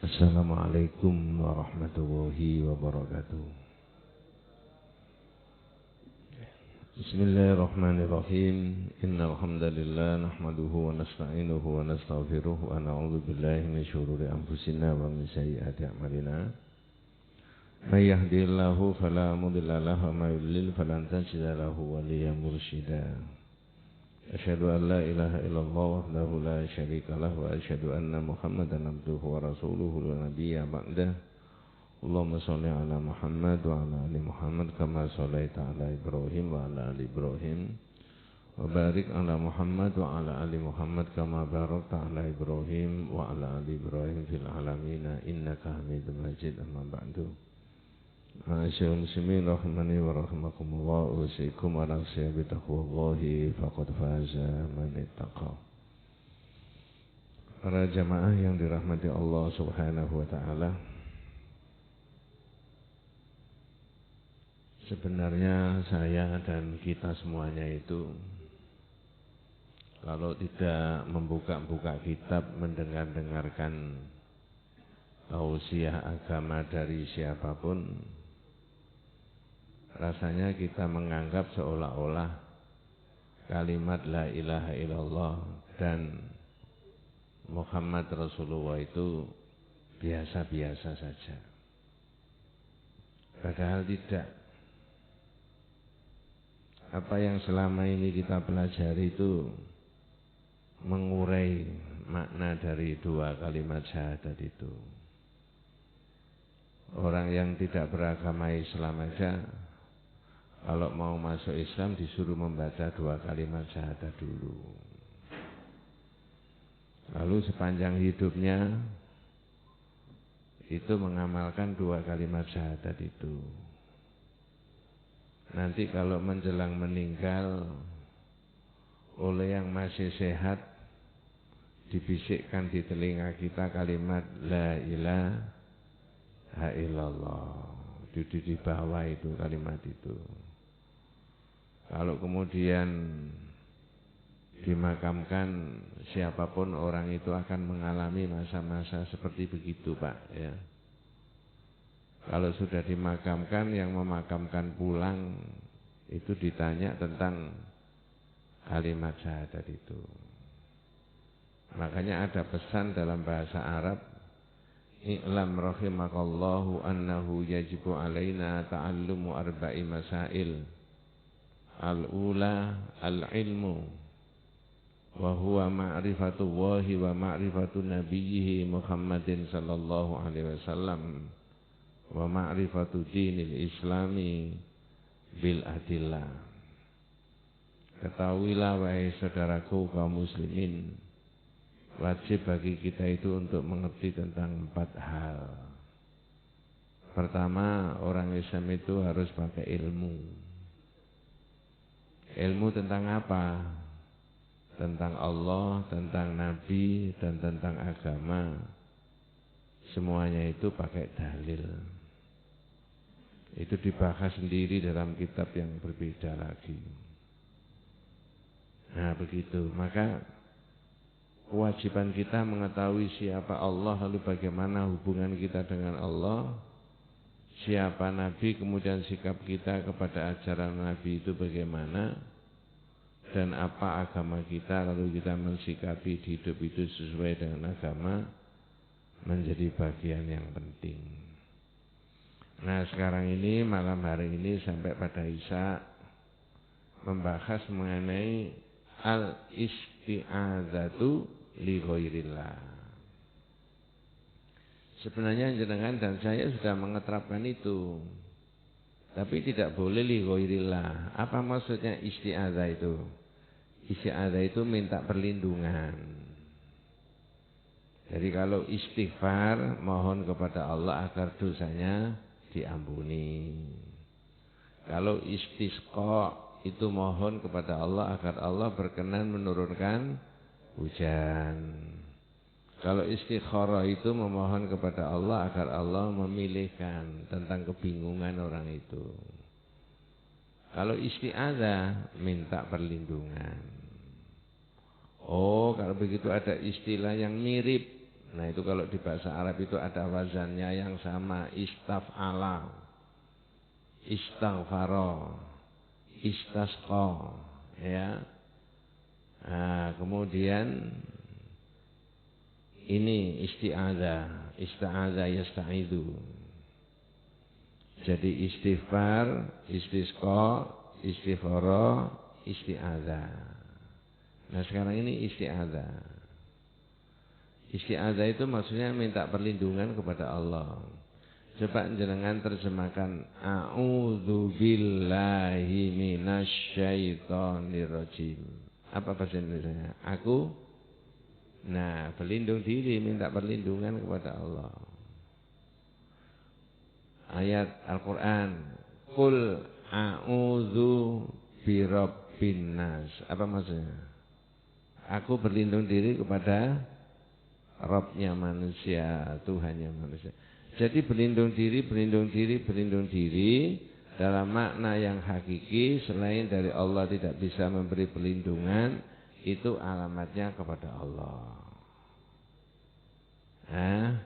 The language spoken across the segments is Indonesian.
Assalamualaikum warahmatullahi wabarakatuh. Bismillahirrahmanirrahim. Innal hamdalillah nahmaduhu wa nasta'inuhu wa nastaghfiruh wa na'udzu billahi min syururi anfusina wa min sayyiati a'malina. May yahdihillahu fala mudilla lahu wa may yudlil falan tajida lahu waliyyan mursyida. Asyhadu an la ilaha illallah wahdahu la syarika lahu wa asyhadu anna Muhammadan abduhu wa rasuluhu la nabiyya ba'dah. Allahumma shalli ala Muhammad wa ala ali Muhammad kama shallaita ala Ibrahim wa ala ali Ibrahim wa barik ala Muhammad wa ala ali Muhammad kama barakta ala Ibrahim wa ala ali Ibrahim fil alamin innaka Hamidum Majid. Amma ba'du. Ma'asyiral muslimin rahimani wa rahimakumullah, usikum wa nafsi bi taqwallahi faqad faza man ittaqa. Para jamaah yang dirahmati Allah Subhanahu wa taala, sebenarnya saya dan kita semuanya itu kalau tidak membuka-buka kitab, mendengar-dengarkan tausiah agama dari siapapun, rasanya kita menganggap seolah-olah kalimat la ilaha illallah dan Muhammad Rasulullah itu biasa-biasa saja. Padahal tidak. Apa yang selama ini kita pelajari itu mengurai makna dari dua kalimat syahadat itu. Orang yang tidak beragama Islam aja kalau mau masuk Islam disuruh membaca dua kalimat syahadat dulu. Lalu sepanjang hidupnya itu mengamalkan dua kalimat syahadat itu. Nanti kalau menjelang meninggal oleh yang masih sehat dibisikkan di telinga kita kalimat la ilaha illallah. Di bawah itu kalimat itu. Kalau kemudian dimakamkan, siapapun orang itu akan mengalami masa-masa seperti begitu, Pak, ya. Kalau sudah dimakamkan, yang memakamkan pulang itu ditanya tentang kalimat syahadat itu. Makanya ada pesan dalam bahasa Arab, i'lam rahimakallahu annahu yajibu alaina ta'allumu arba'i masail. Al-ula al-ilmu wa huwa ma'rifatullahi wa ma'rifatu nabiyhi Muhammadin sallallahu alaihi wasallam wa ma'rifatu dinil islami bil adillah. Ketahuilah wahai saudaraku kaum muslimin, wajib bagi kita itu untuk mengerti tentang 4 hal. Pertama, orang Islam itu harus pakai ilmu. Ilmu tentang apa? Tentang Allah, tentang Nabi, dan tentang agama. Semuanya itu pakai dalil. Itu dibahas sendiri dalam kitab yang berbeda lagi. Nah begitu, maka kewajiban kita mengetahui siapa Allah, lalu bagaimana hubungan kita dengan Allah, siapa Nabi, kemudian sikap kita kepada ajaran Nabi itu bagaimana, dan apa agama kita, lalu kita mensikapi hidup itu sesuai dengan agama, menjadi bagian yang penting. Nah sekarang ini, malam hari ini sampai pada Isya, membahas mengenai al-isti'adzatu li ghairillah. Sebenarnya jenengan dan saya sudah mengeterapkan itu, tapi tidak boleh li ghairillah. Apa maksudnya isti'adzah itu? Isti'adzah itu minta perlindungan. Jadi kalau istighfar, mohon kepada Allah agar dosanya diampuni. Kalau istisqa, itu mohon kepada Allah agar Allah berkenan menurunkan hujan. Kalau istikharah itu memohon kepada Allah agar Allah memilihkan tentang kebingungan orang itu. Kalau isti'adzah minta perlindungan. Oh, kalau begitu ada istilah yang mirip. Nah itu kalau di bahasa Arab itu ada wazannya yang sama, istaf'ala, istaghfara, istasqa, ya. Nah, kemudian ini isti'adzah, ista'adzah yasta'idu. Jadi istighfar, istisqa, istighfara, isti'adzah. Nah sekarang ini isti'adzah. Isti'adzah itu maksudnya minta perlindungan kepada Allah. Coba jenengan terjemahkan a'udzu billahi minasyaitonir rajim. Apa bahasa Indonesia? Aku berlindung diri, minta perlindungan kepada Allah. Ayat Al-Qur'an, qul a'udzu birabbin nas. Apa maksudnya? Aku berlindung diri kepada Rabbnya manusia, Tuhannya manusia. Jadi berlindung diri dalam makna yang hakiki selain dari Allah tidak bisa memberi perlindungan, itu alamatnya kepada Allah. Nah,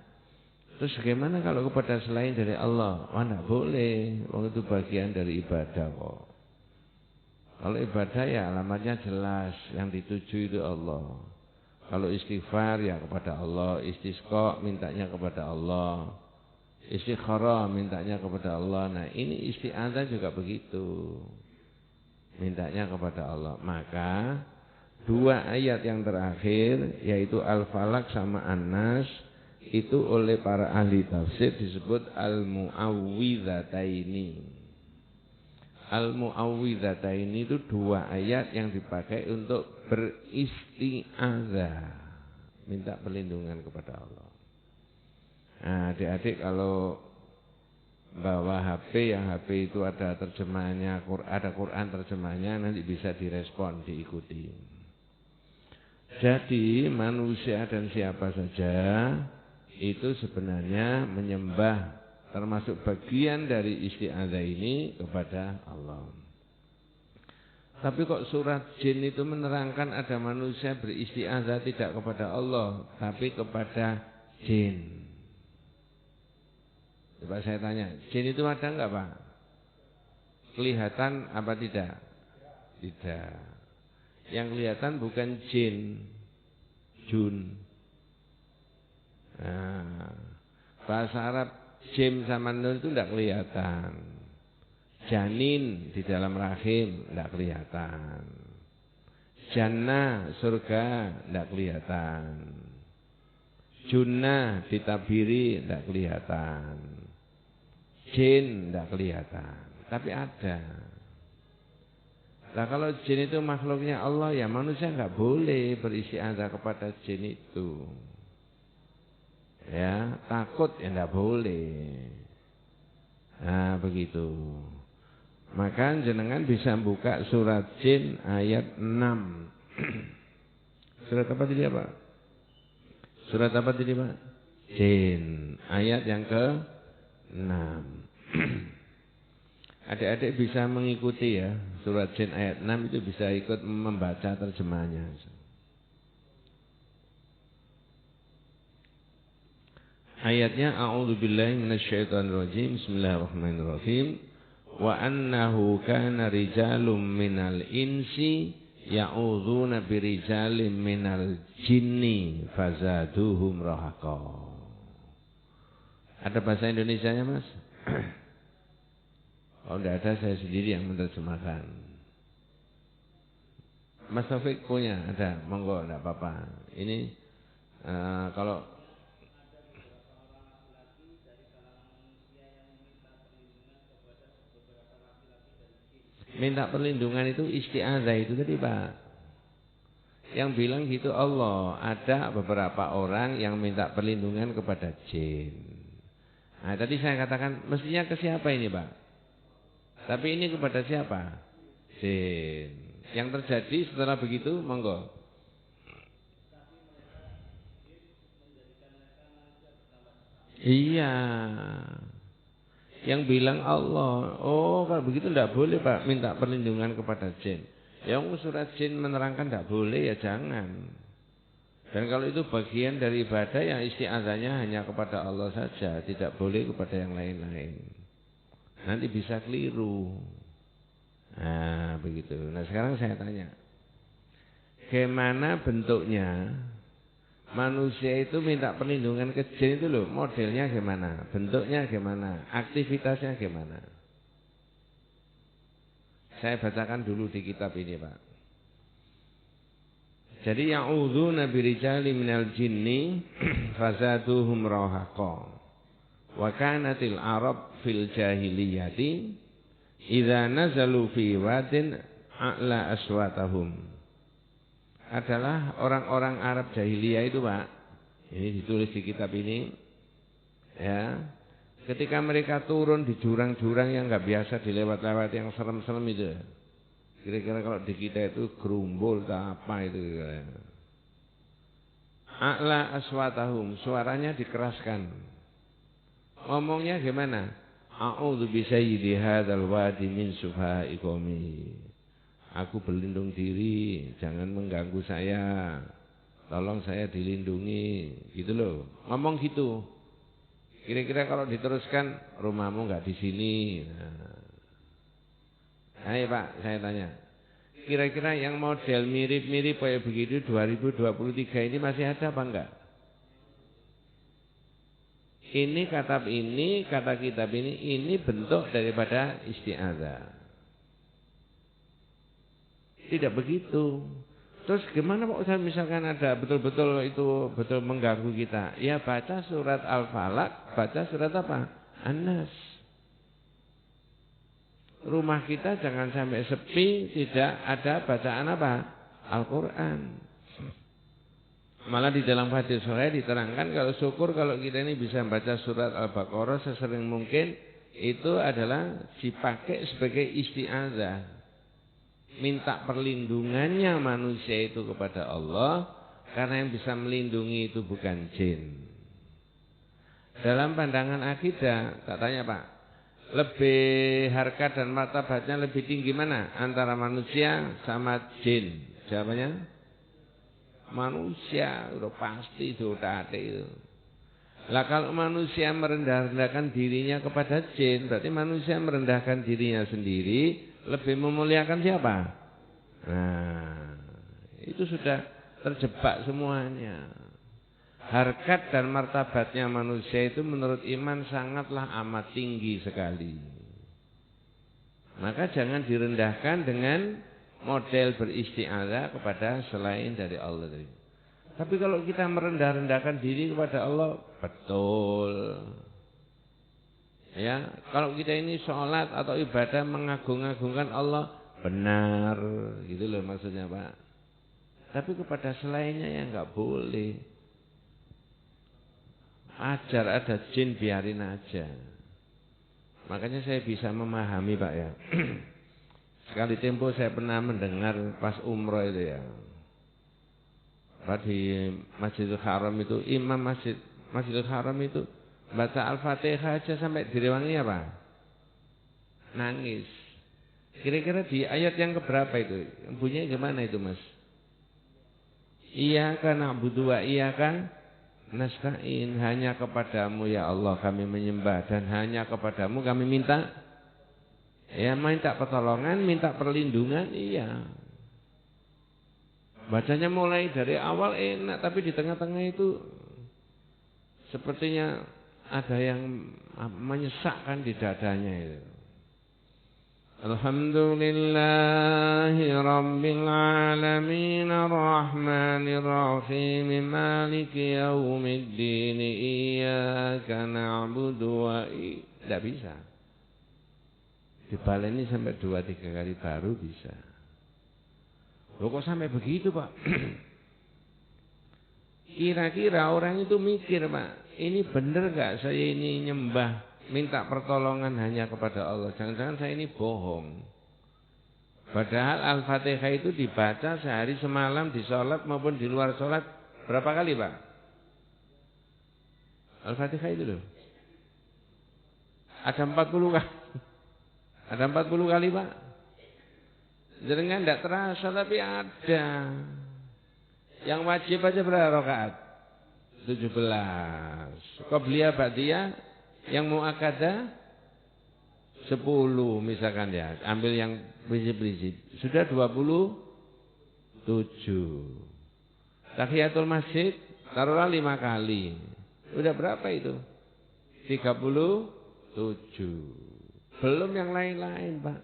terus bagaimana kalau kepada selain dari Allah? Wah, tidak boleh, itu bagian dari ibadah kok. Kalau ibadah ya alamatnya jelas, yang dituju itu Allah. Kalau istighfar ya kepada Allah, istisqa mintanya kepada Allah, istikharah mintanya kepada Allah. Nah ini isti'adzah juga begitu, mintanya kepada Allah. Maka dua ayat yang terakhir yaitu Al-Falaq sama An-Nas itu oleh para ahli tafsir disebut Al-Mu'awwidhataini. Al-Mu'awwidhataini itu dua ayat yang dipakai untuk beristi'adzah, minta perlindungan kepada Allah. Nah, adik-adik kalau bawa HP, yang HP itu ada terjemahannya, ada Quran terjemahannya, nanti bisa direspon, diikuti. Jadi manusia dan siapa saja itu sebenarnya menyembah, termasuk bagian dari isti'adzah ini kepada Allah. Tapi kok surat jin itu menerangkan ada manusia beristi'adzah tidak kepada Allah, tapi kepada jin. Coba saya tanya, jin itu ada enggak Pak? Kelihatan apa tidak? Tidak. Yang kelihatan bukan jin, jun. Nah, bahasa Arab jim sama nun itu tidak kelihatan. Janin di dalam rahim tidak kelihatan. Jannah surga tidak kelihatan. Junnah ditabiri tidak kelihatan. Jin tidak kelihatan, tapi ada. Nah kalau jin itu makhluknya Allah, ya manusia nggak boleh beristi'adzah kepada jin itu. Ya takut ya nggak boleh. Nah begitu. Maka jenengan bisa buka surat jin ayat 6. Surat apa tadi Pak? Surat apa tadi Pak? Jin ayat yang ke-6. Adik-adik bisa mengikuti ya, surat jin ayat 6 itu bisa ikut membaca terjemahnya. Ayatnya a'udzubillahi minasyaitonirrajim. Bismillahirrahmanirrahim. Wa annahu kana rijalun minal insi ya'udzuna birijalin minal jinni fazaduhum rahaqa. Ada bahasa Indonesianya Mas? Kalau tidak ada saya sendiri yang menerjemahkan. Mas Taufik punya? Ada? Monggo, tidak apa-apa. Ini kalau minta perlindungan itu isti'adzah itu tadi Pak. Yang bilang gitu Allah. Ada beberapa orang yang minta perlindungan kepada jin. Nah tadi saya katakan mestinya ke siapa ini Pak? Tapi ini kepada siapa? Jin. Yang terjadi setelah begitu monggo. Iya. Yang bilang Allah. Oh kalau begitu tidak boleh Pak minta perlindungan kepada jin. Yang surat jin menerangkan tidak boleh ya jangan. Dan kalau itu bagian dari ibadah, yang isti'adzahnya hanya kepada Allah saja, tidak boleh kepada yang lain-lain. Nanti bisa keliru. Nah, begitu. Nah, sekarang saya tanya, bagaimana bentuknya manusia itu minta perlindungan ke jin itu loh, modelnya gimana, bentuknya gimana, aktivitasnya gimana? Saya bacakan dulu di kitab ini, Pak. Jadi ya'udzuna birijali minal jinni fazaduhum rahaqa. Wa kanatil arab fil jahiliyati idza nazalu fi wadin a'la aswatahum. Adalah orang-orang Arab jahiliyah itu, Pak. Ini ditulis di kitab ini. Ya. Ketika mereka turun di jurang-jurang yang enggak biasa dilewat-lewat, yang serem-serem itu. Kira-kira kalau di kita itu gerumbul tak apa itu. A'la aswatahum, suaranya dikeraskan. Ngomongnya gimana? A'udzu bisayyidi hadzal wadi min subha'i qaumi. Aku berlindung diri, jangan mengganggu saya. Tolong saya dilindungi, gitu loh. Ngomong gitu. Kira-kira kalau diteruskan, rumahmu enggak di sini. Nah. Ayo Pak, saya tanya. Kira-kira yang model mirip-mirip kayak begitu 2023 ini masih ada apa enggak? Ini kata kitab ini bentuk daripada isti'adzah. Tidak begitu. Terus gimana Pak Ustaz misalkan ada betul-betul itu betul mengganggu kita? Ya baca surat Al-Falaq, baca surat apa? An-Nas. Rumah kita jangan sampai sepi, tidak ada bacaan apa? Al-Quran. Malah di dalam hadis sahih diterangkan kalau syukur kalau kita ini bisa baca surat Al-Baqarah sesering mungkin, itu adalah dipakai sebagai isti'adzah. Minta perlindungannya manusia itu kepada Allah, karena yang bisa melindungi itu bukan jin. Dalam pandangan akidah, tak tanya Pak, lebih harkat dan martabatnya lebih tinggi mana antara manusia sama jin? Jawabannya manusia, udah pasti itu itu. Lah kalau manusia merendah-rendahkan dirinya kepada jin, berarti manusia merendahkan dirinya sendiri, lebih memuliakan siapa? Nah, itu sudah terjebak semuanya. Harkat dan martabatnya manusia itu menurut iman sangatlah amat tinggi sekali. Maka jangan direndahkan dengan model beristi'adzah kepada selain dari Allah. Tapi kalau kita merendah-rendahkan diri kepada Allah, betul. Ya, kalau kita ini sholat atau ibadah mengagung-agungkan Allah, benar, gitu loh maksudnya Pak. Tapi kepada selainnya ya nggak boleh. Ajar ada jin biarin aja. Makanya saya bisa memahami Pak ya. Sekali tempo saya pernah mendengar pas umroh itu ya. Pak di Masjidil Haram itu, imam Masjidil Haram itu baca Al-Fatihah aja sampai direwangi apa? Nangis. Kira-kira di ayat yang keberapa itu? Bunyinya gimana itu Mas? Iyyaka na'budu wa iyyaka nasta'in, hanya kepadamu ya Allah kami menyembah dan hanya kepadamu kami minta, ya minta pertolongan, minta perlindungan, iya. Bacanya mulai dari awal enak, tapi di tengah-tengah itu sepertinya ada yang menyesakkan di dadanya itu. Alhamdulillahi Rabbil Alamin Ar-Rahmanir Rahim Maliki Yawmiddin Iyyaka na'budu wa tidak bisa. Dibaleni sampai 2-3 kali baru bisa. Loh kok sampai begitu Pak? Kira-kira orang itu mikir Pak, ini benar gak saya ini nyembah minta pertolongan hanya kepada Allah? Jangan-jangan saya ini bohong. Padahal Al-Fatihah itu dibaca sehari semalam di sholat maupun di luar sholat berapa kali Pak? Al-Fatihah itu loh. Ada 40 kali. Ada 40 kali Pak. Jangan tidak terasa tapi ada. Yang wajib aja berapa rakaat? 17. Qobliyah ba'diyah yang muakkadah 10 misalkan ya. Ambil yang prinsip-prinsip. Sudah 27. Tahiyatul masjid taruhlah 5 kali. Udah berapa itu? 37. Belum yang lain-lain, Pak.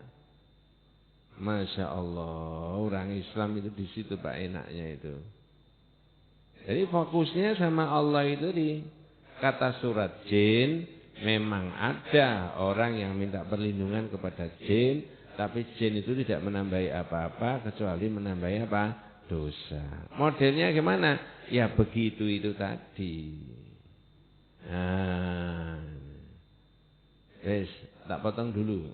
Masya Allah, orang Islam itu di situ Pak enaknya itu. Jadi fokusnya sama Allah itu di kata surat jin. Memang ada orang yang minta perlindungan kepada jin, tapi jin itu tidak menambahi apa-apa kecuali menambahi apa? Dosa. Modelnya gimana? Ya begitu itu tadi. Nah, guys, tak potong dulu.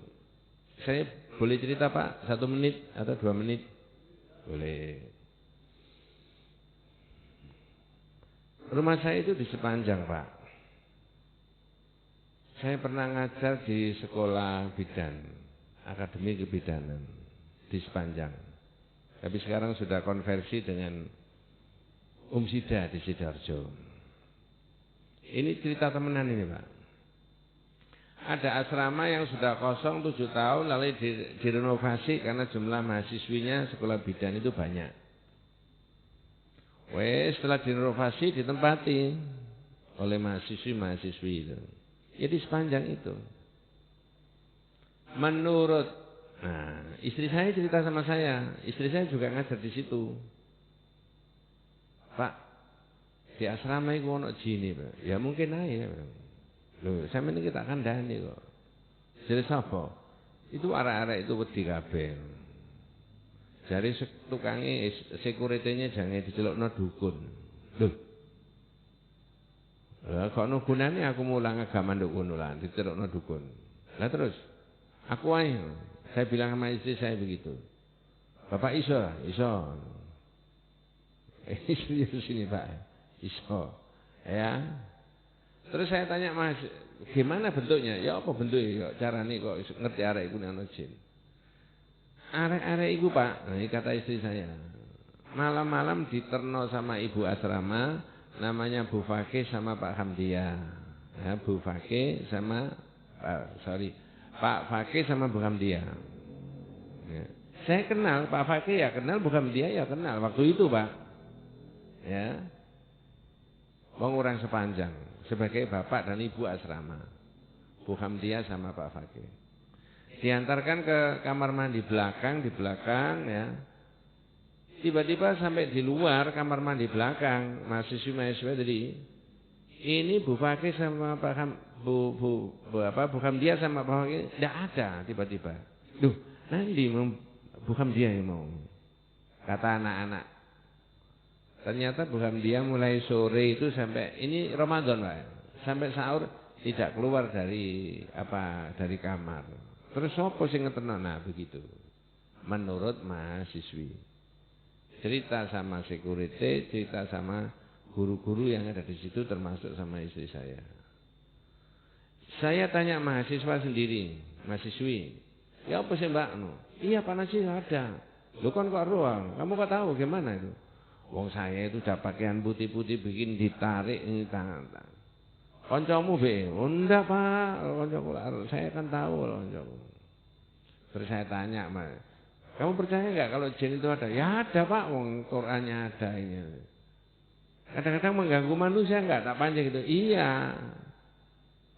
Saya boleh cerita Pak 1 menit atau 2 menit? Boleh. Rumah saya itu di Sepanjang Pak. Saya pernah ngajar di sekolah bidan, akademi kebidanan di Sepanjang. Tapi sekarang sudah konversi dengan Sida di Sidoarjo. Ini cerita temenan ini Pak. Ada asrama yang sudah kosong 7 tahun lalu direnovasi karena jumlah mahasiswinya sekolah bidan itu banyak. Setelah direnovasi ditempati oleh mahasiswi itu. Jadi sepanjang itu. Menurut istri saya cerita sama saya, istri saya juga ngajar di situ. Pak, di asrama itu ono jin Pak. Ya mungkin aja. Loh, saya ini kita kandhani kok. Jadi sapa? Itu arek-arek itu wedi kabeh. Jare tukange sekuritinya jangan dicelukno dukun. Loh. Lah kok ono gunane aku mulang agama dukun lan dicelukno dukun. Lah terus aku ae saya bilang sama istri saya begitu. Bapak iso. Serius ini Pak. Iso. Ya. Terus saya tanya Mas, gimana bentuknya? Ya apa bentuknya? Carane kok ngerti arek iku ana jin. Arek-arek iku Pak, nah, ini kata istri saya. Malam-malam diterno sama ibu asrama, namanya Bu Fakih sama Pak Hamdia. Ya, Bu Fakih sama Pak Fakih sama Bu Hamdia. Ya. Saya kenal Pak Fakih ya kenal, Bu Hamdia ya kenal waktu itu Pak. Ya. Wong orang Sepanjang sebagai bapak dan ibu asrama. Bu Hamdia sama Pak Fakih. Diantarkan ke kamar mandi belakang ya. Tiba-tiba sampai di luar kamar mandi belakang, mahasiswa tadi. Ini Bu Fakih sama Bu Hamdia sama Pak Fakih tidak ada tiba-tiba. Duh, nanti Bu Hamdia yang mau. Kata anak-anak. Ternyata Bu Hamdia mulai sore itu sampai ini Ramadan Pak. Sampai sahur tidak keluar dari kamar. Terus apa sing ngeterno begitu. Menurut mahasiswi. Cerita sama security, cerita sama guru-guru yang ada di situ termasuk sama istri saya. Saya tanya mahasiswa sendiri, mahasiswi. Ya apa sih Mbak? Iya panas sih ada. Lu kan kok ruang, kamu kok tahu gimana itu? Wong saya itu udah pakaian putih-putih bikin ditarik ini tangan. Koncomu be, enggak Pak, koncoku saya kan tahu koncoku. Terus saya tanya, Mas, kamu percaya enggak kalau jin itu ada? Ya ada Pak, wong Qur'annya ada ini. Kadang-kadang mengganggu manusia enggak? Tak panjang gitu. Iya.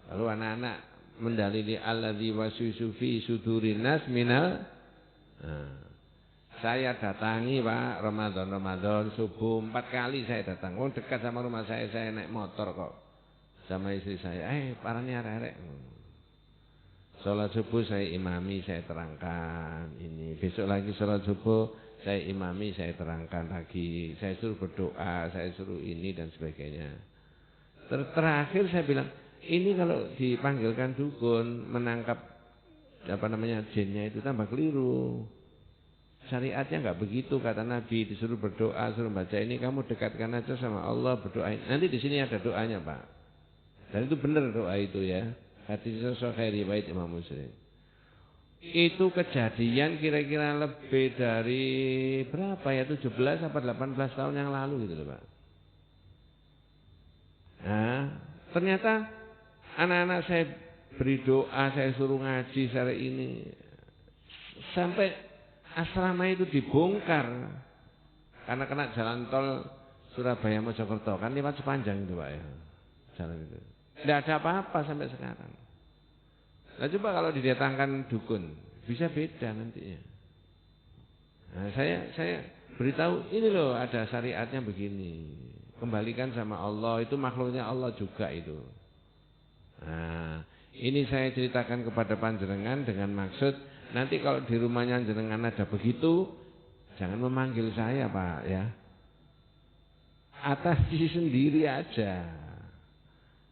Lalu anak-anak mendalili alladzi waswisu fi sudurin nas minal. Saya datangi Pak Ramadan subuh 4 kali saya datang. Oh dekat sama rumah saya naik motor kok. Sama istri saya, parane arek-arek. Salat subuh saya imami, saya terangkan ini. Besok lagi salat subuh saya imami, saya terangkan lagi. Saya suruh berdoa, saya suruh ini dan sebagainya. Terakhir saya bilang, ini kalau dipanggilkan dukun menangkap jinnya itu tambah keliru. Syariatnya enggak begitu, kata Nabi, disuruh berdoa, suruh baca ini, kamu dekatkan aja sama Allah, berdoain. Nanti di sini ada doanya, Pak. Dan itu benar doa itu ya. Hadis sahih riwayat Imam Muslim. Itu kejadian kira-kira lebih dari berapa ya, 17 atau 18 tahun yang lalu gitu loh Pak. Nah, ternyata anak-anak saya beri doa, saya suruh ngaji sore ini. Sampai asrama itu dibongkar. Karena kena jalan tol Surabaya Mojokerto, kan lewat sepanjang itu Pak ya. Jalan itu. Tidak ada apa-apa sampai sekarang. Nah coba kalau didatangkan dukun, bisa beda nantinya. Nah, saya beritahu ini loh ada syariatnya begini. Kembalikan sama Allah, itu makhluknya Allah juga itu. Nah, ini saya ceritakan kepada panjenengan dengan maksud nanti kalau di rumahnya jenengan ada begitu, jangan memanggil saya Pak ya. Atasi sendiri aja.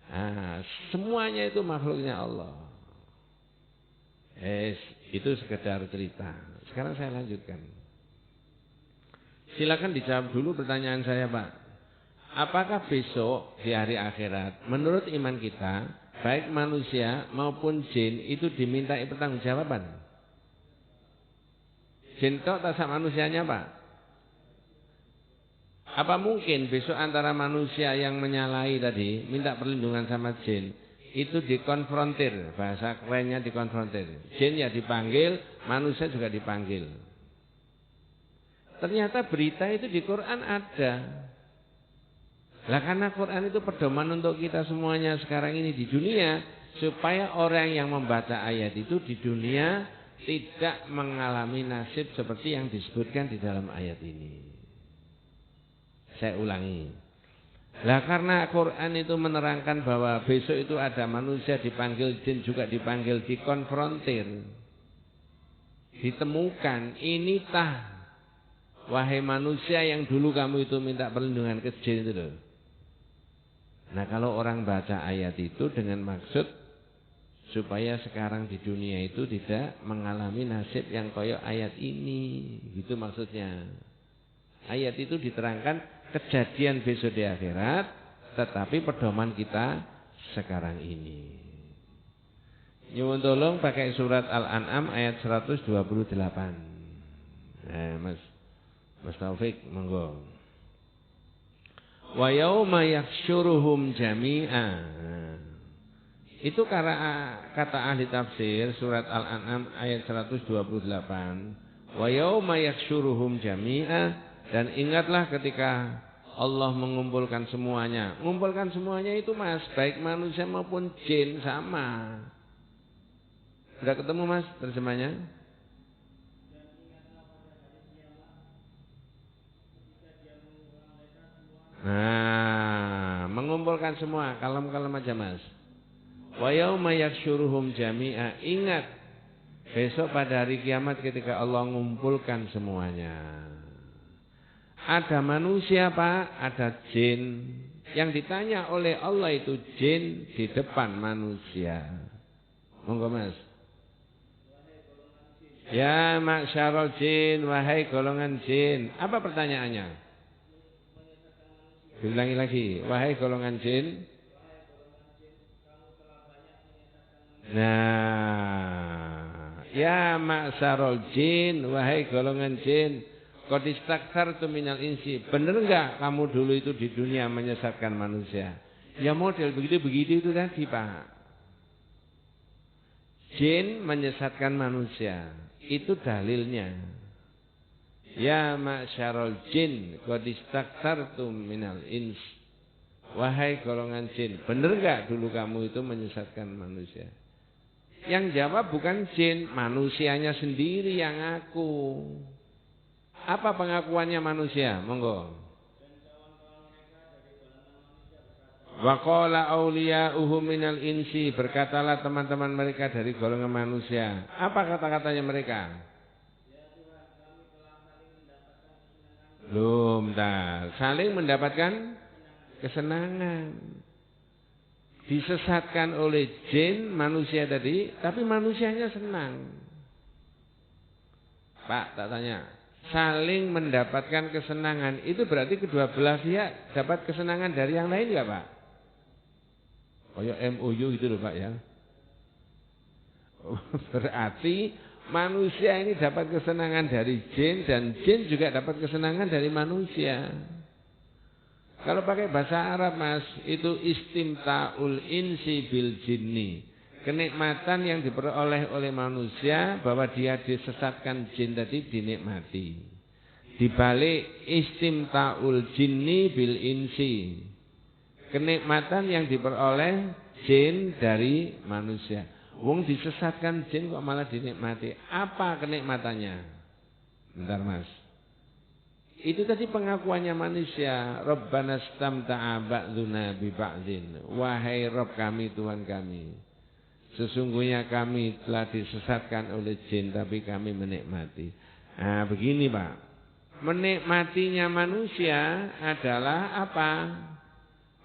Nah, semuanya itu makhluknya Allah. Itu sekedar cerita. Sekarang saya lanjutkan. Silakan dijawab dulu pertanyaan saya Pak. Apakah besok di hari akhirat menurut iman kita baik manusia maupun jin itu dimintai pertanggungjawaban? Jin tok tak sama manusianya Pak? Apa mungkin besok antara manusia yang menyalahi tadi minta perlindungan sama jin itu dikonfrontir, bahasa kerennya dikonfrontir. Jin ya dipanggil, manusia juga dipanggil. Ternyata berita itu di Quran ada. Lah karena Quran itu pedoman untuk kita semuanya sekarang ini di dunia, supaya orang yang membaca ayat itu di dunia tidak mengalami nasib seperti yang disebutkan di dalam ayat ini. Saya ulangi. Lah karena Quran itu menerangkan bahwa besok itu ada manusia dipanggil, jin juga dipanggil, dikonfrontir. Ditemukan, ini tah wahai manusia yang dulu kamu itu minta perlindungan ke jin itu loh. Nah kalau orang baca ayat itu dengan maksud supaya sekarang di dunia itu tidak mengalami nasib yang koyok ayat ini, gitu maksudnya. Ayat itu diterangkan kejadian besok di akhirat, tetapi pedoman kita sekarang ini. Nyuwun tolong pakai surat Al-An'am ayat 128. Mas Taufik, monggo. Wa yauma yakhsyuruhum jami'a. Itu kata ahli tafsir surat Al-An'am ayat 128. Wa yauma yakhsyuruhum jami'a, dan ingatlah ketika Allah mengumpulkan semuanya. Mengumpulkan semuanya itu Mas, baik manusia maupun jin sama. Sudah ketemu Mas terjemahnya? Nah, mengumpulkan semua, kalem-kalem aja Mas. Wa yauma yakhsyuruhum jami'a. Ingat besok pada hari kiamat ketika Allah mengumpulkan semuanya. Ada manusia Pak, ada jin. Yang ditanya oleh Allah itu jin di depan manusia. Monggo Mas. Ya ma'syarul jin, wahai golongan jin. Apa pertanyaannya? Diulangi lagi, wahai golongan jin. Nah, ya ma'syarul jin, wahai golongan jin, qad istakthartum minal insi. Benar enggak kamu dulu itu di dunia menyesatkan manusia? Ya model begitu-begitu itu tadi Pak. Jin menyesatkan manusia, itu dalilnya. Ya ma'syarul jin qad istakthartum minal ins. Wahai golongan jin, benar enggak dulu kamu itu menyesatkan manusia? Yang jawab bukan jin, manusianya sendiri yang ngaku. Apa pengakuannya manusia? Monggo. Wa qala awliya'uhu minal insi, berkatalah teman-teman mereka dari golongan manusia. Apa kata-katanya mereka? Belum dah, saling mendapatkan kesenangan. Disesatkan oleh jin manusia tadi, tapi manusianya senang. Pak, tak tanya, saling mendapatkan kesenangan itu berarti kedua belah pihak dapat kesenangan dari yang lain enggak Pak? Kayak MOU gitu loh Pak ya. Berarti Manusia ini dapat kesenangan dari jin dan jin juga dapat kesenangan dari manusia. Kalau pakai bahasa Arab Mas, itu istimta'ul insi bil jinni. Kenikmatan yang diperoleh oleh manusia bahwa dia disesatkan jin tadi dinikmati. Dibalik istimta'ul jinni bil insi. Kenikmatan yang diperoleh jin dari manusia. Wong disesatkan jin kok malah dinikmati. Apa kenikmatannya? Bentar Mas. Itu tadi pengakuannya manusia. Rabbana stamta'a ba'duna bi ba'din. Wahai Rabb kami, Tuhan kami. Sesungguhnya kami telah disesatkan oleh jin tapi kami menikmati. Nah begini Pak. Menikmatinya manusia adalah apa?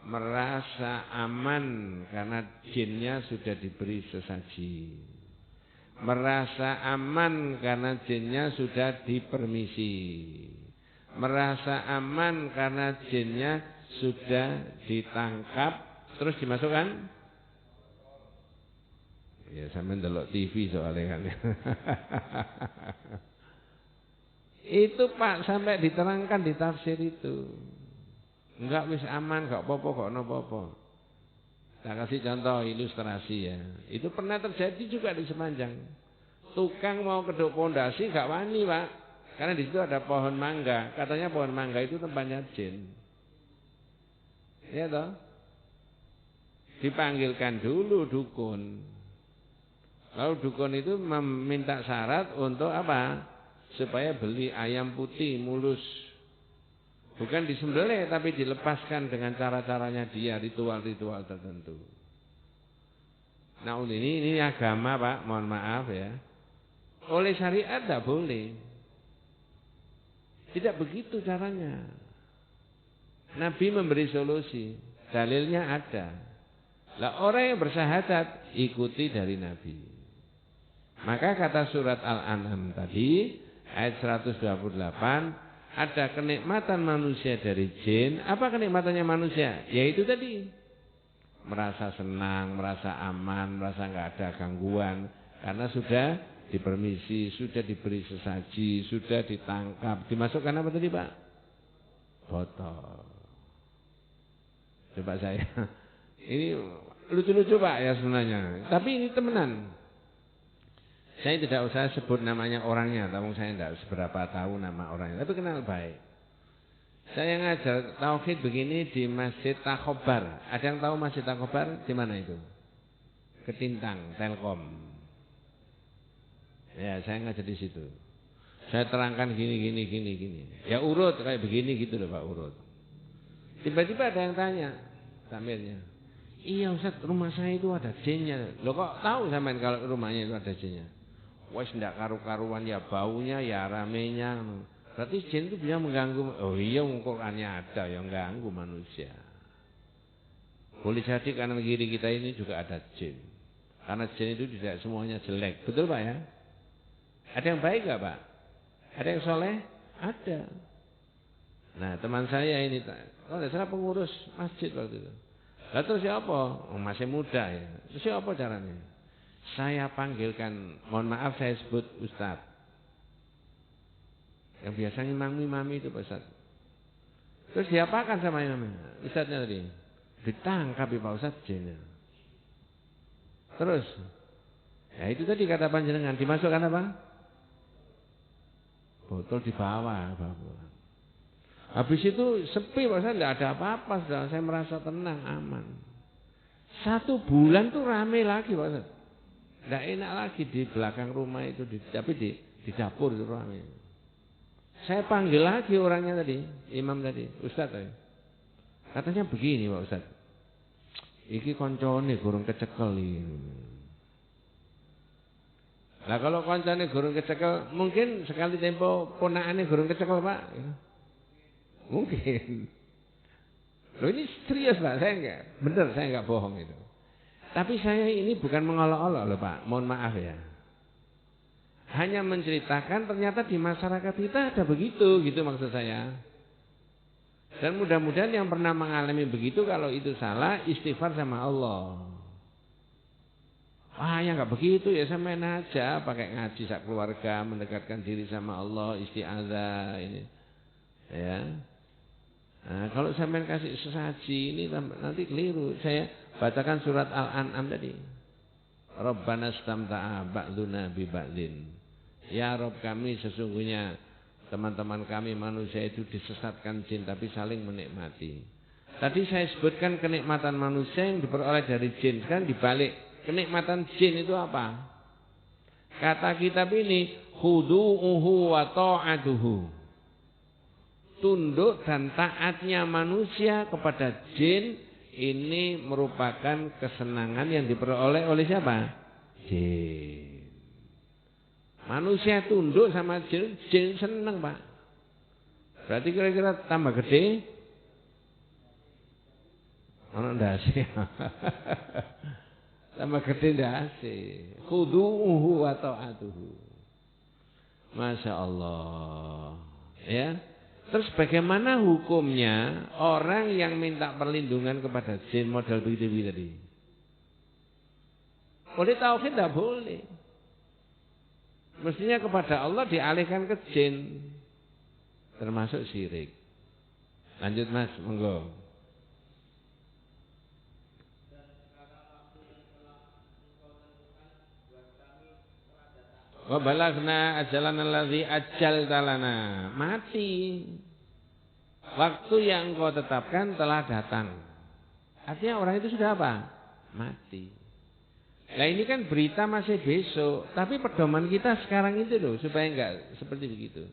Merasa aman karena jinnya sudah diberi sesaji. Merasa aman karena jinnya sudah dipermisi. Merasa aman karena jinnya sudah ditangkap terus dimasukkan. Ya sampai ndelok TV soalnya kan. Itu Pak sampai diterangkan di tafsir itu. Enggak wis aman, enggak apa-apa, kok apa-apa. Saya kasih contoh ilustrasi ya. Itu pernah terjadi juga di Semanjang. Tukang mau keduk pondasi enggak wani, Pak. Karena di situ ada pohon mangga. Katanya pohon mangga itu tempatnya jin. Ya toh? Dipanggilkan dulu dukun. Lalu dukun itu meminta syarat untuk apa? Supaya beli ayam putih mulus. Bukan disembelih tapi dilepaskan dengan cara-caranya dia, ritual-ritual tertentu. Nah ini agama Pak, mohon maaf ya. Oleh syariat tidak boleh. Tidak begitu caranya. Nabi memberi solusi, dalilnya ada. Lah orang yang bersyahadat ikuti dari Nabi. Maka kata surat Al-An'am tadi ayat 128. Ada kenikmatan manusia dari jin. Apa kenikmatannya manusia? Yaitu tadi. Merasa senang, merasa aman, merasa enggak ada gangguan. Karena sudah dipermisi, sudah diberi sesaji, sudah ditangkap. Dimasukkan apa tadi Pak? Botol. Coba saya. Ini lucu-lucu Pak ya sebenarnya. Tapi ini temenan. Saya tidak usah sebut namanya orangnya, tapi saya tidak seberapa tahu nama orangnya, tapi kenal baik. Saya ngajar tauhid begini di Masjid Takhobar. Ada yang tahu Masjid Takhobar di mana itu? Ketintang, Telkom. Ya, saya ngajar di situ. Saya terangkan gini. Ya urut kayak begini gitu loh Pak, urut. Tiba-tiba ada yang tanya, tamirnya. Iya Ustaz, rumah saya itu ada jinnya. Loh kok tahu sampean kalau rumahnya itu ada jinnya? Wes ndak karu-karuan ya baunya ya ramenya. Berarti jin itu bisa mengganggu. Oh iya Qurannya ada yang mengganggu manusia. Boleh jadi kanan kiri kita ini juga ada jin. Karena jin itu tidak semuanya jelek. Betul Pak ya? Ada yang baik enggak Pak? Ada yang soleh? Ada. Nah teman saya ini, kalau saya pengurus masjid waktu itu. Lalu terus siapa? Oh, masih muda ya. Terus siapa caranya? Saya panggilkan, mohon maaf saya sebut Ustadz. Yang biasanya mami itu Pak Ustadz. Terus diapakan sama imamnya? Ustadznya tadi. Ditangkap Pak Ustadz jinnya. Terus, ya itu tadi kata panjenengan, dimasukkan apa? Botol dibawa. Habis itu sepi Pak Ustadz, tidak ada apa-apa. Saya merasa tenang, aman. 1 bulan tuh rame lagi Pak Ustadz. Tidak enak lagi di belakang rumah itu, tapi di dapur itu ramai. Saya panggil lagi orangnya tadi, imam tadi, Ustadz tadi. Katanya begini Pak Ustadz. Iki koncone gurung kecekel ini. Lah kalau koncone gurung kecekel, mungkin sekali tempo ponakane gurung kecekel Pak. Mungkin. Loh ini serius Pak, saya enggak, bener saya enggak bohong itu. Tapi saya ini bukan mengolok-olok loh Pak, mohon maaf ya. Hanya menceritakan ternyata di masyarakat kita ada begitu, gitu maksud saya. Dan mudah-mudahan yang pernah mengalami begitu kalau itu salah istighfar sama Allah. Wah, ya nggak begitu ya, saya main aja, pakai ngaji sak keluarga, mendekatkan diri sama Allah, isti'adzah ini. Ya. Nah, kalau saya main kasih sesaji ini nanti keliru. Saya bacakan surat Al-An'am tadi. Rabbana istamta'a ba'duna bi ba'din. Ya Rabb kami, sesungguhnya teman-teman kami manusia itu disesatkan jin tapi saling menikmati. Tadi saya sebutkan kenikmatan manusia yang diperoleh dari jin. Sekarang dibalik, kenikmatan jin itu apa? Kata kitab ini, khudu'uhu wa ta'atuhu. Tunduk dan taatnya manusia kepada jin ini merupakan kesenangan yang diperoleh oleh siapa? Jin. Manusia tunduk sama jin, jin senang, Pak. Berarti kira-kira tambah gede? Ono ndase. Tambah gede ndase. Khudu'uhu wa ta'atuhu. Masya Allah. Ya. Terus bagaimana hukumnya orang yang minta perlindungan kepada jin model begitu tadi? Boleh tauhid tidak boleh. Mestinya kepada Allah dialihkan ke jin. Termasuk syirik. Lanjut Mas, monggo. Wa balagna ajalana allazi ajjalta lana. Mati. Waktu yang engkau tetapkan telah datang. Artinya orang itu sudah apa? Mati. Nah ini kan berita masih besok, tapi pedoman kita sekarang itu loh supaya enggak seperti begitu.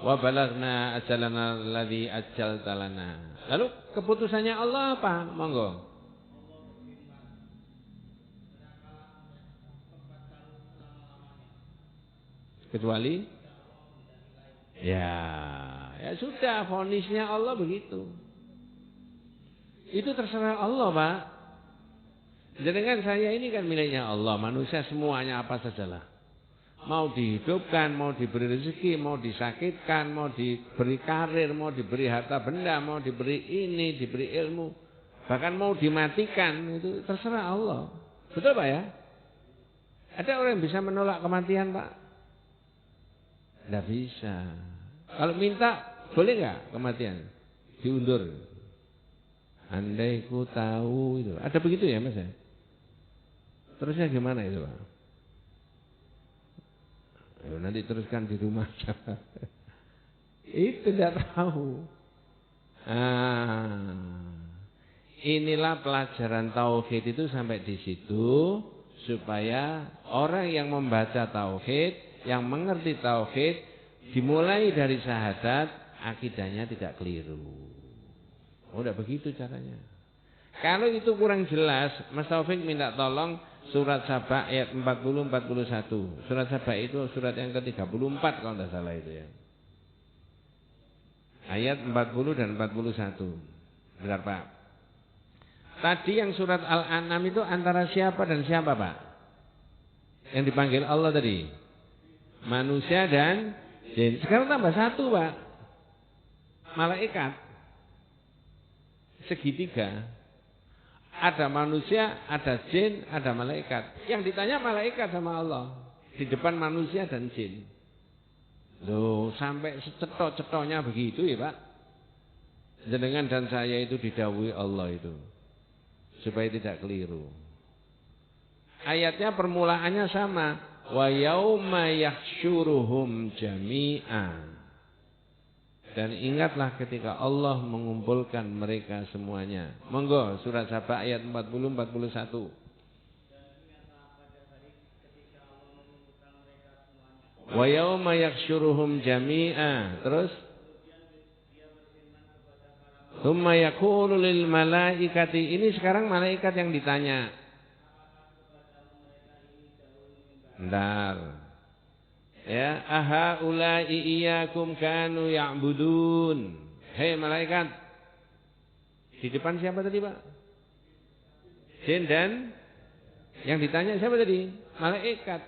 Wa balagna ajalana allazi ajjalta lana. Lalu keputusannya Allah apa? Monggo. Kecuali ya sudah, vonisnya Allah begitu. Itu terserah Allah, Pak. Jangan saya ini kan miliknya Allah, manusia semuanya apa sajalah. Mau dihidupkan, mau diberi rezeki, mau disakitkan, mau diberi karir, mau diberi harta benda, mau diberi ini, diberi ilmu, bahkan mau dimatikan, itu terserah Allah. Betul, Pak ya? Ada orang yang bisa menolak kematian, Pak? Tidak bisa. Kalau minta, boleh nggak kematian? Diundur. Andai ku tahu itu. Ada begitu ya Mas ya? Terusnya gimana itu Pak? Ayo, nanti teruskan di rumah. Itu tidak tahu. Inilah pelajaran tauhid itu sampai di situ. Supaya orang yang membaca tauhid, yang mengerti tauhid, dimulai dari syahadat, akidahnya tidak keliru. Oh, tidak begitu caranya. Kalau itu kurang jelas, Mas Taufik minta tolong surat Saba ayat 40-41. Surat Saba itu surat yang ke-34 kalau tidak salah itu ya. Ayat 40 dan 41. Benar Pak? Tadi yang surat Al-An'am itu antara siapa dan siapa Pak? Yang dipanggil Allah tadi? Manusia dan jin. Sekarang tambah satu Pak. Malaikat. Segitiga. Ada manusia, ada jin, ada malaikat. Yang ditanya malaikat sama Allah. Di depan manusia dan jin. Loh, sampai cetok-cetoknya begitu ya Pak. Jenengan dan saya itu didhawuhi Allah itu. Supaya tidak keliru. Ayatnya permulaannya sama. Wa yauma yahsyuruhum jami'a. Dan ingatlah ketika Allah mengumpulkan mereka semuanya. Monggo surat Saba ayat 40-41. Wa yauma yahsyuruhum jami'a. Terus Tsumma yaqulu lil malaikati. Ini sekarang malaikat yang ditanya. Bentar. Ya, aha ulai iyyakum kanu ya'budun. Hei malaikat. Di depan siapa tadi, Pak? Jin dan yang ditanya siapa tadi? Malaikat.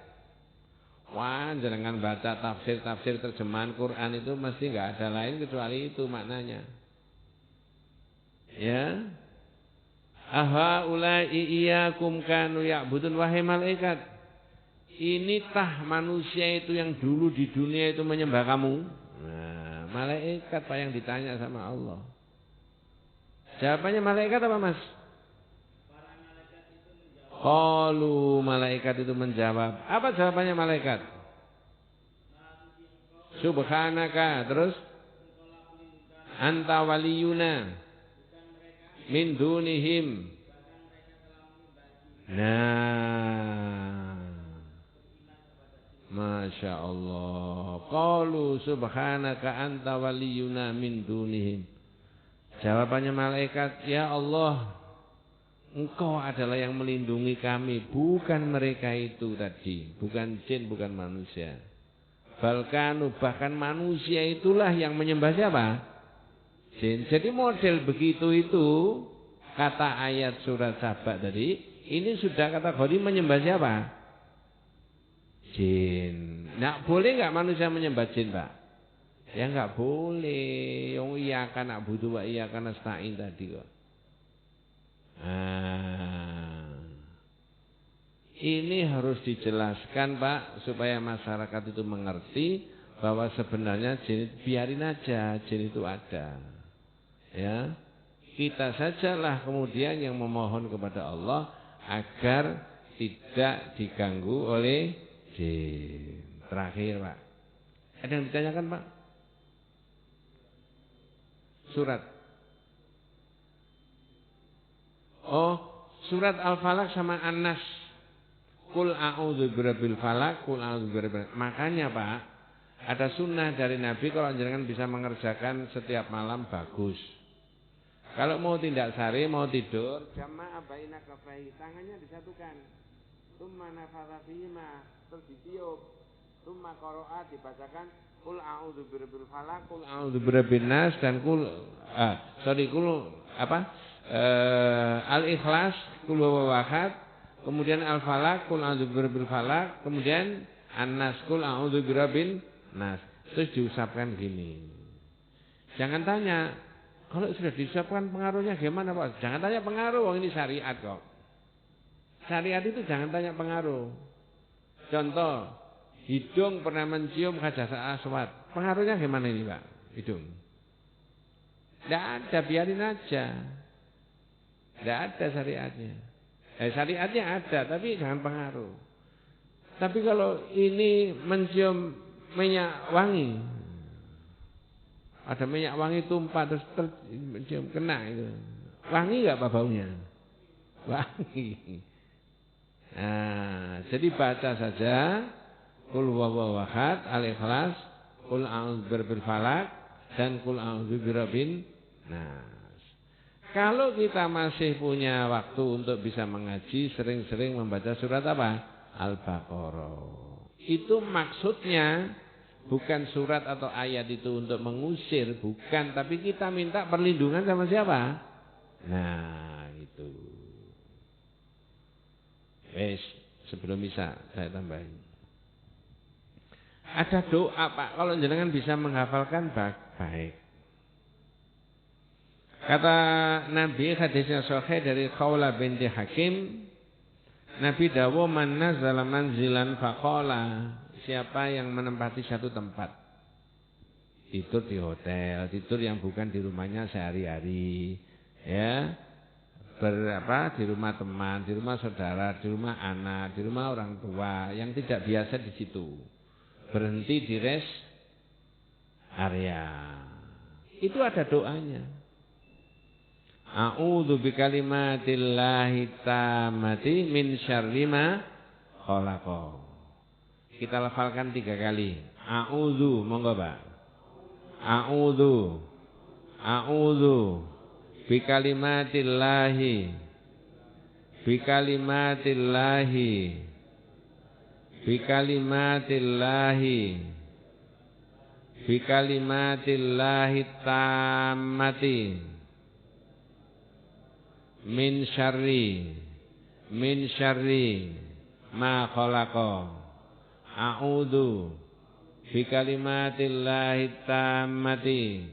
Wah, jangan baca tafsir-tafsir terjemahan Quran itu mesti enggak ada lain kecuali itu maknanya. Ya. Aha ulai iyyakum kanu ya'budun, wahai malaikat, ini tah manusia itu yang dulu di dunia itu menyembah kamu. Nah, malaikat Pak yang ditanya sama Allah. Jawabannya malaikat apa Mas? Qalu, malaikat itu menjawab. Apa jawabannya malaikat? Subhanaka, terus anta waliyuna min dunihim. Nah, Masya Allah. Qalu subhanaka anta waliyuna min dunihim. Jawabannya malaikat, ya Allah, Engkau adalah yang melindungi kami, bukan mereka itu tadi, bukan jin, bukan manusia. Bahkan manusia itulah yang menyembah siapa? Jin. Jadi model begitu itu, kata ayat surat Saba tadi, ini sudah kategori menyembah siapa? Jin. Nah, boleh nggak manusia menyembah jin, Pak? Ya nggak boleh. Yang iyyaka na'budu wa iyyaka nasta'in tadi kok. Ini harus dijelaskan, Pak, supaya masyarakat itu mengerti bahwa sebenarnya jin, biarin aja, jin itu ada. Ya, kita sajalah kemudian yang memohon kepada Allah agar tidak diganggu oleh jin. Terakhir, Pak, ada yang ditanyakan, Pak? Surat. Oh, surat Al-Falaq sama An-Nas. Qul a'udzu birabbil falaq, qul a'udzu birabbil. Makanya, Pak, ada sunnah dari Nabi kalau jenengan bisa mengerjakan setiap malam bagus. Kalau mau tindak sari, mau tidur, jama'a baina kafai, tangannya disatukan. Tsumma nafatha fihima, terus ditiup. Tsumma qara'a dibacakan qul a'udzu birabbil falaq, qul a'udzu birabbin nas, dan qul Al-Ikhlas, qul huwallahu ahad, kemudian Al-Falaq, qul a'udzu birabbil falaq, kemudian An-Nas, qul a'udzu birabbin nas. Terus diusapkan gini. Jangan tanya, kalau sudah diusapkan pengaruhnya gimana, Pak? Jangan tanya pengaruh, wong ini syariat kok. Syariat itu jangan tanya pengaruh. Contoh, hidung pernah mencium Hajar Aswad. Pengaruhnya gimana ini, Pak? Hidung. Tidak ada, biarin aja. Tidak ada syariatnya. Syariatnya ada, tapi jangan pengaruh. Tapi kalau ini mencium minyak wangi, ada minyak wangi tumpah terus mencium, kena itu. Wangi nggak Pak baunya? Wangi. Nah, jadi baca saja qul huwallahu ahad, Al-Ikhlas, qul a'udzu birabbil falaq, dan qul a'udzu birabbin nas. Kalau kita masih punya waktu untuk bisa mengaji, sering-sering membaca surat apa? Al-Baqarah. Itu maksudnya bukan surat atau ayat itu untuk mengusir, bukan, tapi kita minta perlindungan sama siapa? Nah, itu. Wes, sebelum bisa saya tambahin. Ada doa, Pak, kalau jenengan bisa menghafalkan baik. Kata Nabi, hadisnya sahih dari Khawla binti Hakim, Nabi dawuh man nazala manzilan faqala, siapa yang menempati satu tempat, tidur di hotel, tidur yang bukan di rumahnya sehari-hari, ya, di rumah teman, di rumah saudara, di rumah anak, di rumah orang tua yang tidak biasa di situ, berhenti di rest area, itu ada doanya. A'udzu bikalimatillahi tammati min syarri ma khalaqa. Kita lafalkan 3 kali. A'udzu, monggo Pak. A'udzu bikalimatillahi tammati min syarri ma khalaqa. A'udzu bikalimatillahi tammati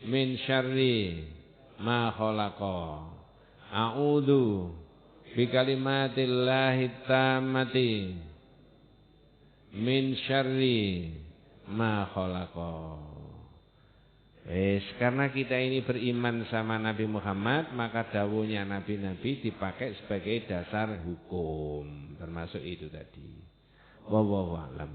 min syarri ma khalaqa. A'udzu bikalimatillahi tammati min syarri ma khalaqa. Karena kita ini beriman sama Nabi Muhammad, maka dawuhnya nabi-nabi dipakai sebagai dasar hukum, termasuk itu tadi. Wallahu a'lam.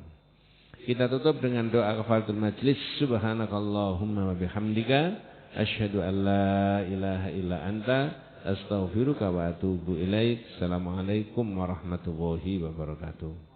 Kita tutup dengan doa kafaratul majlis. Subhanakallahumma wa bihamdika asyhadu an la ilaha illa anta astaghfiruka wa atubu ilaik. Assalamualaikum warahmatullahi wabarakatuh.